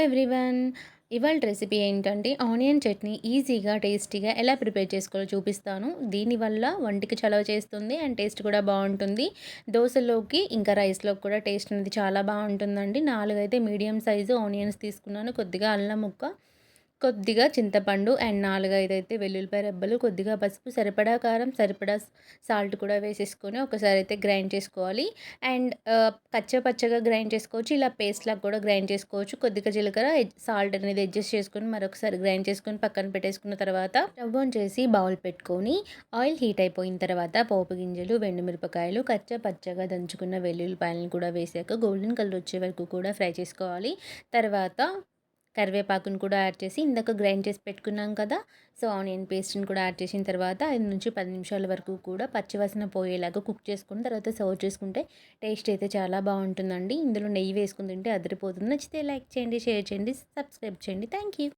Everyone. ఇవాళ recipe ఏంటంటే onion chutney ఈజీగా, టేస్టీగా ఎలా ప్రిపేర్ చేసుకోవాలో చూపిస్తాను. దీనివల్ల వంటికి చలవ చేస్తుంది అండ్ టేస్ట్ కూడా బావుంటుంది. దోసలోకి ఇంకా రైస్‌లోకి కూడా టేస్ట్ అనేది చాలా బావుంటుందండి. 4 అయితే మీడియం సైజు ఆనియన్స్ తీసుకున్నాను. కొద్దిగా అల్లం ముక్క, కొద్దిగా చింతపండు అండ్ 4, 5 అయితే వెల్లుల్లిపాయ రెబ్బలు, కొద్దిగా పసుపు, సరిపడా కారం, సరిపడా సాల్ట్ కూడా వేసేసుకొని ఒకసారి అయితే గ్రైండ్ చేసుకోవాలి. అండ్ కచ్చా పచ్చగా గ్రైండ్ చేసుకోవచ్చు. ఇలా పేస్ట్‌లాగా కూడా గ్రైండ్ చేసుకోవచ్చు. కొద్దిగా జీలకర్ర, సాల్ట్ అనేది అడ్జస్ట్ చేసుకొని మరొకసారి గ్రైండ్ చేసుకొని పక్కన పెట్టేసుకున్న తర్వాత స్టవ్ ఆన్ చేసి బౌల్ పెట్టుకొని ఆయిల్ హీట్ అయిపోయిన తర్వాత పోపు గింజలు, మిరపకాయలు, కచ్చా పచ్చగా దంచుకున్న వెల్లుల్లిపాయలను కూడా వేసాక గోల్డెన్ కలర్ వచ్చే వరకు కూడా ఫ్రై చేసుకోవాలి. తర్వాత కరివేపాకును కూడా యాడ్ చేసి ఇందాక గ్రైండ్ చేసి పెట్టుకున్నాం కదా! సో, ఆనియన్ పేస్ట్‌ని కూడా యాడ్ చేసిన తర్వాత 5-10 నిమిషాల వరకు కూడా పచ్చివాసన పోయేలాగా కుక్ చేసుకుని తర్వాత సర్వ్ చేసుకుంటే టేస్ట్ అయితే చాలా బావుంటుందండి. ఇందులో నెయ్యి వేసుకొని తింటే అదిరిపోతుంది. నచ్చితే లైక్ చేయండి, షేర్ చేయండి, సబ్స్క్రైబ్ చేయండి. Thank you.